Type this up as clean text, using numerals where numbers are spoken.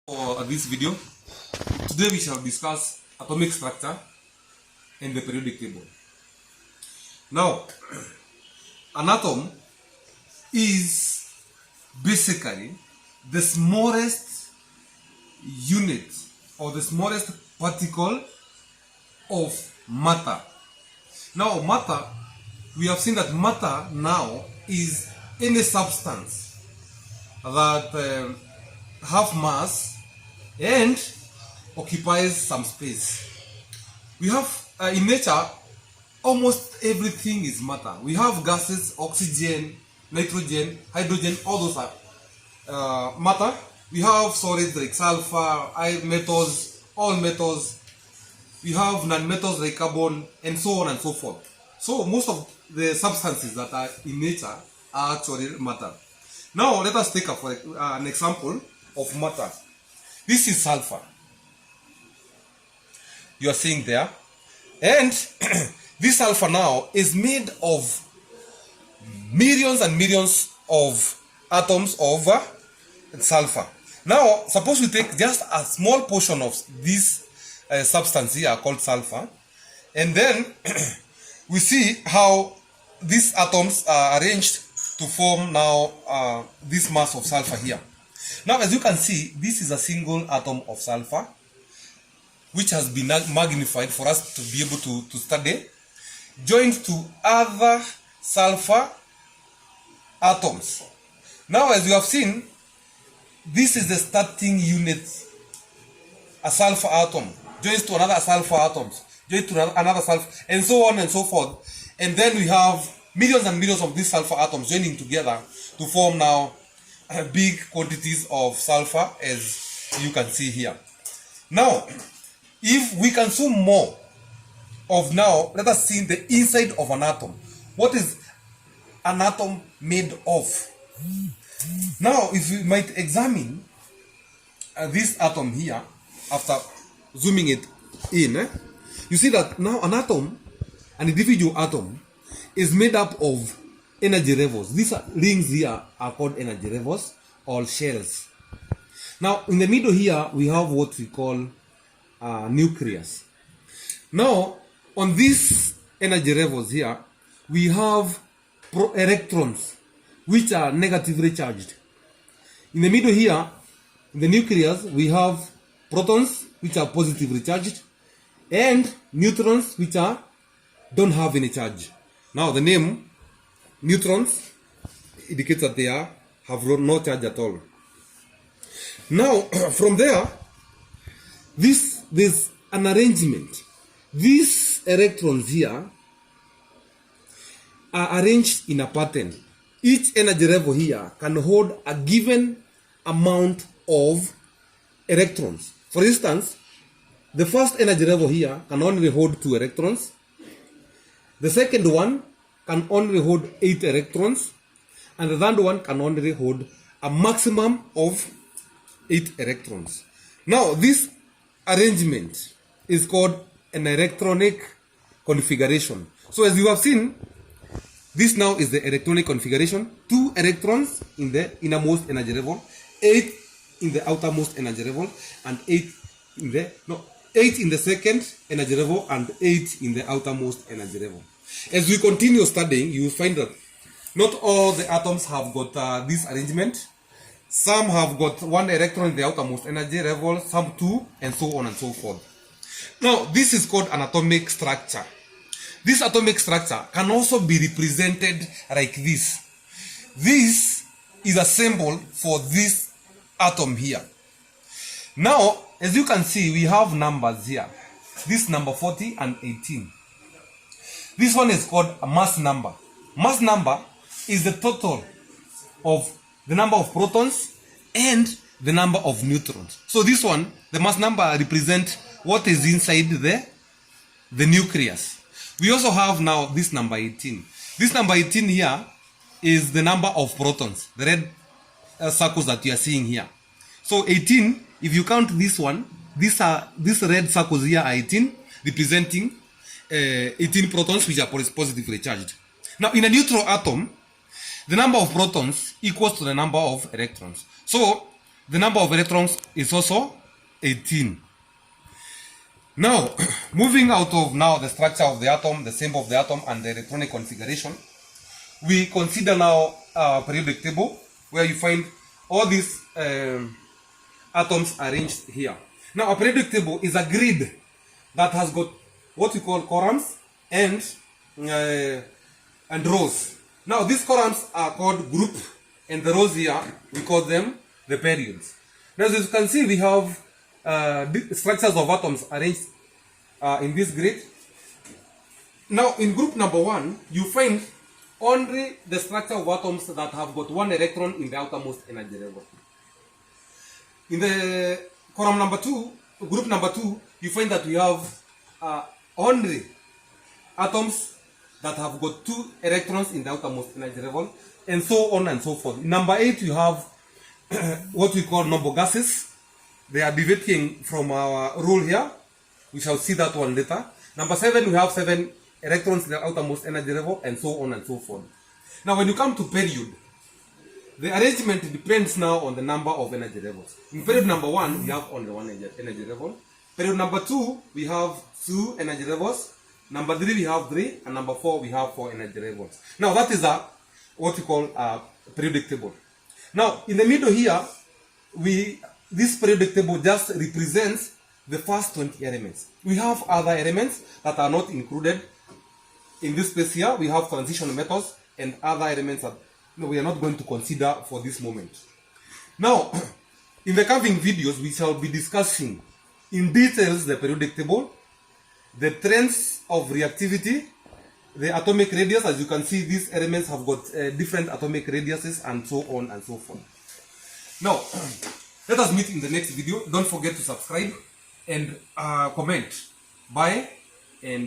For this video, today we shall discuss atomic structure and the periodic table. Now, an atom is basically the smallest unit or the smallest particle of matter. Now, matter, we have seen that matter now is any substance that have mass and occupies some space. We have in nature almost everything is matter. We have gases, oxygen, nitrogen, hydrogen, all those are matter. We have solids like sulfur, metals, all metals. We have non-metals like carbon, and so on and so forth. So most of the substances that are in nature are actually matter. Now let us take an example of matter. This is sulfur. You are seeing there. And this sulfur now is made of millions and millions of atoms of sulfur. Now, suppose we take just a small portion of this substance here called sulfur, and then we see how these atoms are arranged to form now this mass of sulfur here. Now, as you can see, this is a single atom of sulfur which has been magnified for us to be able to study, joined to other sulfur atoms. Now, as you have seen, this is the starting unit, a sulfur atom joins to another sulfur atoms, joins to another sulfur, and so on and so forth. And then we have millions and millions of these sulfur atoms joining together to form now big quantities of sulfur, as you can see here. Now, if we consume more of now, let us see the inside of an atom. What is an atom made of? Now, if we might examine this atom here, after zooming it in, you see that now an atom, an individual atom, is made up of energy levels. These rings here are called energy levels or shells. Now, in the middle here, we have what we call nucleus. Now, on these energy levels here, we have electrons, which are negatively charged. In the middle here, in the nucleus, we have protons, which are positively charged, and neutrons, which don't have any charge. Now, the name neutrons indicates that they have no charge at all. Now, from there, there's an arrangement. These electrons here are arranged in a pattern. Each energy level here can hold a given amount of electrons. For instance, the first energy level here can only hold 2 electrons. The second one can only hold 8 electrons. And the third one can only hold a maximum of 8 electrons. Now, this arrangement is called an electronic configuration. So, as you have seen, this now is the electronic configuration. 2 electrons in the innermost energy level, 8 in the outermost energy level, and 8 in the second energy level, and 8 in the outermost energy level. As we continue studying, you will find that not all the atoms have got this arrangement. Some have got 1 electron in the outermost energy level, some 2, and so on and so forth. Now, this is called an atomic structure. This atomic structure can also be represented like this. This is a symbol for this atom here. Now, as you can see, we have numbers here. This number 40 and 18. This one is called a mass number. Mass number is the total of the number of protons and the number of neutrons. So this one, the mass number, represents what is inside the nucleus. We also have now this number 18. This number 18 here is the number of protons, the red circles that you are seeing here. So 18, if you count this one, these red circles here are 18, representing 18 protons, which are positively charged. Now, in a neutral atom, the number of protons equals to the number of electrons. So, the number of electrons is also 18. Now, moving out of now the structure of the atom, the symbol of the atom, and the electronic configuration, we consider now a periodic table where you find all these atoms arranged here. Now, a periodic table is a grid that has got what we call columns and rows. Now, these columns are called group, and the rows here, we call them the periods. Now, as you can see, we have structures of atoms arranged in this grid. Now, in group number 1, you find only the structure of atoms that have got one electron in the outermost energy level. In the column number 2, group number 2, you find that we have only atoms that have got 2 electrons in the outermost energy level, and so on and so forth. In number 8, you have what we call noble gases. They are deviating from our rule here. We shall see that one later. Number 7, we have 7 electrons in the outermost energy level, and so on and so forth. Now, when you come to period, the arrangement depends now on the number of energy levels. In period number 1, we have only 1 energy level. Period number 2, we have 2 energy levels. Number 3, we have 3, and number 4, we have 4 energy levels. Now, that is what we call a periodic table. Now, in the middle here, this periodic table just represents the first 20 elements. We have other elements that are not included in this space here. We have transition metals and other elements that we are not going to consider for this moment. Now, in the coming videos, we shall be discussing in details the periodic table, the trends of reactivity, the atomic radius. As you can see, these elements have got different atomic radiuses, and so on and so forth. Now, let us meet in the next video. Don't forget to subscribe and comment. Bye. And